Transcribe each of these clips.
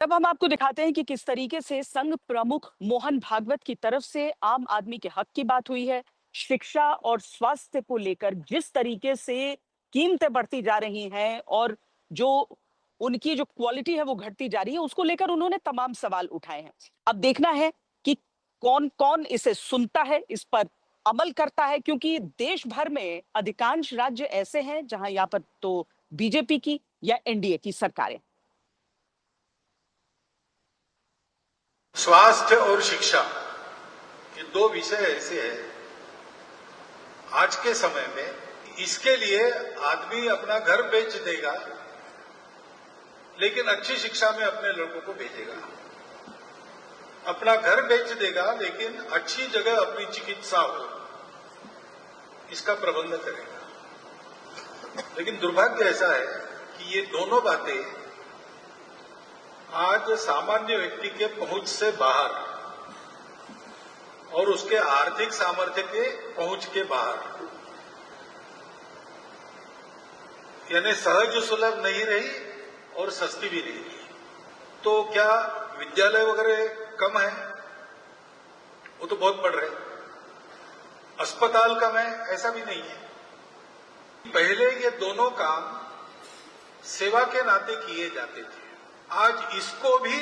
तब हम आपको दिखाते हैं कि किस तरीके से संघ प्रमुख मोहन भागवत की तरफ से आम आदमी के हक की बात हुई है। शिक्षा और स्वास्थ्य को लेकर जिस तरीके से कीमतें बढ़ती जा रही हैं और जो उनकी जो क्वालिटी है वो घटती जा रही है, उसको लेकर उन्होंने तमाम सवाल उठाए हैं। अब देखना है कि कौन कौन इसे सुनता है, इस पर अमल करता है, क्योंकि देश भर में अधिकांश राज्य ऐसे हैं जहां यहाँ पर तो बीजेपी की या एनडीए की सरकारें। स्वास्थ्य और शिक्षा ये दो विषय ऐसे हैं आज के समय में, इसके लिए आदमी अपना घर बेच देगा लेकिन अच्छी शिक्षा में अपने लड़कों को भेजेगा। अपना घर बेच देगा लेकिन अच्छी जगह अपनी चिकित्सा हो इसका प्रबंध करेगा। लेकिन दुर्भाग्य ऐसा है कि ये दोनों बातें आज सामान्य व्यक्ति के पहुंच से बाहर और उसके आर्थिक सामर्थ्य के पहुंच के बाहर, यानी सहज सुलभ नहीं रही और सस्ती भी नहीं रही। तो क्या विद्यालय वगैरह कम है? वो तो बहुत बढ़ रहे। अस्पताल कम है? ऐसा भी नहीं है। पहले ये दोनों काम सेवा के नाते किए जाते थे, आज इसको भी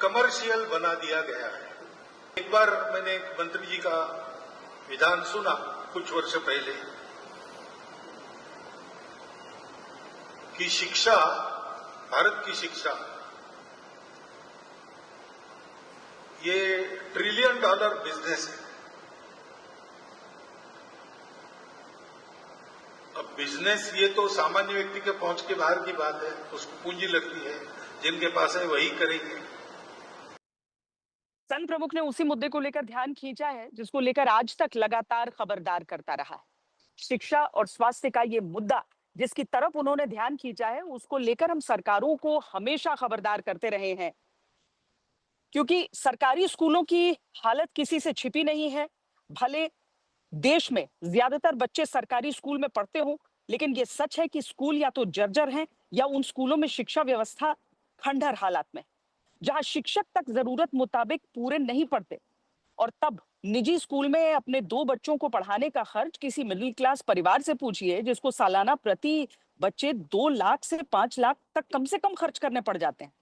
कमर्शियल बना दिया गया है। एक बार मैंने एक मंत्री जी का विधान सुना कुछ वर्ष पहले कि शिक्षा, भारत की शिक्षा ये $1 ट्रिलियन बिजनेस है। अब बिजनेस ये तो सामान्य व्यक्ति के पहुंच के बाहर की बात है, उसको पूंजी लगती है, जिनके पास है वही करेंगे। संघ प्रमुख ने उसी मुद्दे को लेकर ध्यान खींचा है जिसको लेकर आज तक लगातार खबरदार करता रहा है। शिक्षा और स्वास्थ्य का ये मुद्दा जिसकी तरफ उन्होंने ध्यान खींचा है, उसको लेकर हम सरकारों को हमेशा खबरदार करते रहे हैं, क्योंकि सरकारी स्कूलों की हालत किसी से छिपी नहीं है। भले देश में ज्यादातर बच्चे सरकारी स्कूल में पढ़ते हों, लेकिन ये सच है कि स्कूल या तो जर्जर हैं या उन स्कूलों में शिक्षा व्यवस्था खंडहर हालात में, जहां शिक्षक तक जरूरत मुताबिक पूरे नहीं पढ़ते। और तब निजी स्कूल में अपने 2 बच्चों को पढ़ाने का खर्च किसी मिडिल क्लास परिवार से पूछिए, जिसको सालाना प्रति बच्चे 2 लाख से 5 लाख तक कम से कम खर्च करने पड़ जाते हैं।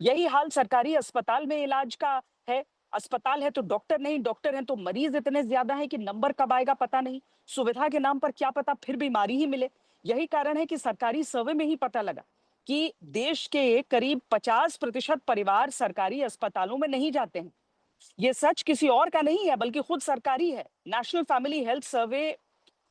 यही हाल सरकारी अस्पताल में इलाज का है। अस्पताल है तो डॉक्टर नहीं, डॉक्टर हैं तो मरीज इतने ज्यादा हैं कि नंबर कब आएगा पता नहीं, सुविधा के नाम पर क्या पता फिर बीमारी ही मिले। यही कारण है कि सरकारी सर्वे में ही पता लगा कि देश के करीब 50% परिवार सरकारी अस्पतालों में नहीं जाते हैं। ये सच किसी और का नहीं है बल्कि खुद सरकारी है। नेशनल फैमिली हेल्थ सर्वे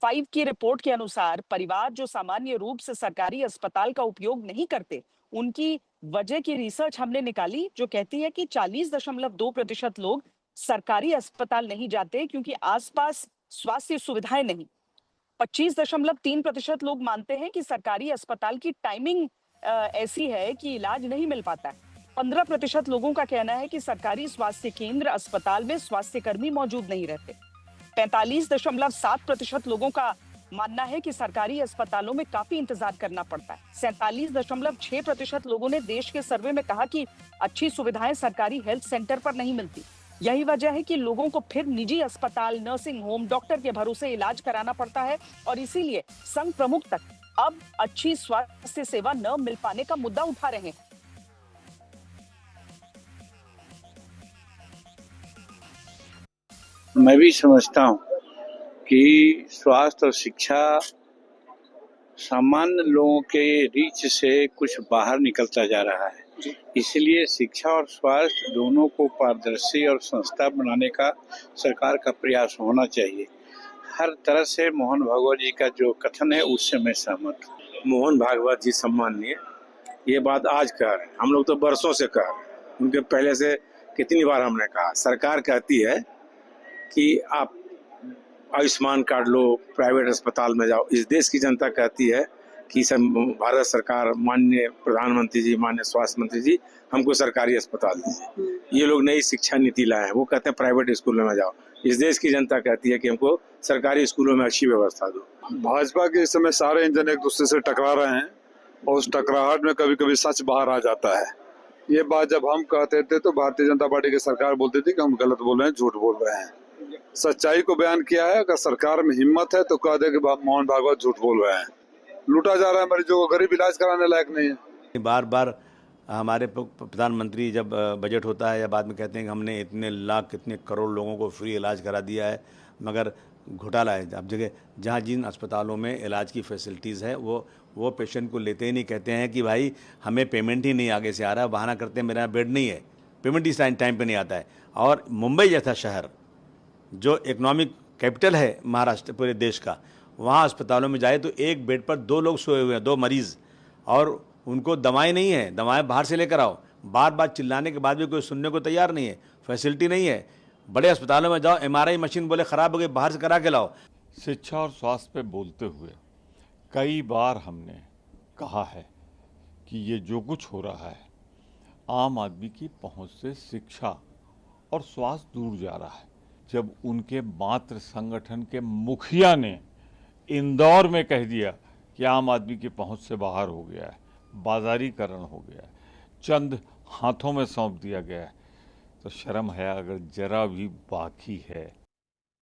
5 की रिपोर्ट के अनुसार परिवार जो सामान्य रूप से सरकारी अस्पताल का उपयोग नहीं करते, उनकी वजह की रिसर्च हमने निकाली, जो कहती है कि 40.2% लोग सरकारी अस्पताल नहीं जाते क्योंकि आसपास स्वास्थ्य सुविधाएं नहीं। 25.3% लोग मानते हैं कि सरकारी अस्पताल की टाइमिंग ऐसी है कि इलाज नहीं मिल पाता है। 15% लोगों का कहना है कि सरकारी स्वास्थ्य केंद्र अस्पताल में स्वास्थ्य कर्मी मौजूद नहीं रहते। 45.7% लोगों का मानना है कि सरकारी अस्पतालों में काफी इंतजार करना पड़ता है। 47.6% लोगों ने देश के सर्वे में कहा कि अच्छी सुविधाएं सरकारी हेल्थ सेंटर पर नहीं मिलती। यही वजह है कि लोगों को फिर निजी अस्पताल, नर्सिंग होम, डॉक्टर के भरोसे इलाज कराना पड़ता है, और इसीलिए संघ प्रमुख तक अब अच्छी स्वास्थ्य सेवा न मिल पाने का मुद्दा उठा रहे हैं। मैं भी समझता हूँ कि स्वास्थ्य और शिक्षा सामान्य लोगों के रीच से कुछ बाहर निकलता जा रहा है। इसलिए शिक्षा और स्वास्थ्य दोनों को पारदर्शी और संस्था बनाने का सरकार का प्रयास होना चाहिए। हर तरह से मोहन भागवत जी का जो कथन है उससे मैं सहमत हूँ। मोहन भागवत जी सम्माननीय, ये बात आज कह रहे हैं, हम लोग तो बरसों से कह रहे हैं। उनके पहले से कितनी बार हमने कहा, सरकार कहती है कि आप आयुष्मान कार्ड लो, प्राइवेट अस्पताल में जाओ। इस देश की जनता कहती है कि भारत सरकार, माननीय प्रधानमंत्री जी, माननीय स्वास्थ्य मंत्री जी, हमको सरकारी अस्पताल दीजिए। ये लोग नई शिक्षा नीति लाए हैं, वो कहते हैं प्राइवेट स्कूलों में जाओ। इस देश की जनता कहती है कि हमको सरकारी स्कूलों में अच्छी व्यवस्था दो। भाजपा के इस समय सारे इंजन एक दूसरे से टकरा रहे हैं। और उस टकराहट में कभी कभी सच बाहर आ जाता है। ये बात जब हम कहते थे तो भारतीय जनता पार्टी की सरकार बोलती थी कि हम गलत बोल रहे हैं, झूठ बोल रहे हैं। सच्चाई को बयान किया है। अगर सरकार में हिम्मत है तो कह दे कि मोहन भागवत झूठ बोल रहे हैं। लूटा जा रहा है मरीजों को, गरीब इलाज कराने लायक नहीं है। बार बार हमारे प्रधानमंत्री जब बजट होता है या बाद में कहते हैं कि हमने इतने लाख कितने करोड़ लोगों को फ्री इलाज करा दिया है, मगर घोटाला है। अब जगह जहाँ जिन अस्पतालों में इलाज की फैसिलिटीज़ है वो पेशेंट को लेते ही नहीं, कहते हैं कि भाई हमें पेमेंट ही नहीं आगे से आ रहा है, बहाना करते हैं मेरा बेड नहीं है, पेमेंट इस टाइम पे नहीं आता है। और मुंबई जैसा शहर जो इकोनॉमिक कैपिटल है महाराष्ट्र पूरे देश का, वहाँ अस्पतालों में जाए तो एक बेड पर 2 लोग सोए हुए हैं, 2 मरीज़, और उनको दवाएं नहीं है, दवाएं बाहर से लेकर आओ। बार बार चिल्लाने के बाद भी कोई सुनने को तैयार नहीं है, फैसिलिटी नहीं है। बड़े अस्पतालों में जाओ, MRI मशीन बोले ख़राब हो गई, बाहर से करा के लाओ। शिक्षा और स्वास्थ्य पे बोलते हुए कई बार हमने कहा है कि ये जो कुछ हो रहा है आम आदमी की पहुंच से शिक्षा और स्वास्थ्य दूर जा रहा है। जब उनके मातृ संगठन के मुखिया ने इंदौर में कह दिया कि आम आदमी की पहुंच से बाहर हो गया है, बाजारीकरण हो गया है, चंद हाथों में सौंप दिया गया है, तो शर्म है अगर जरा भी बाकी है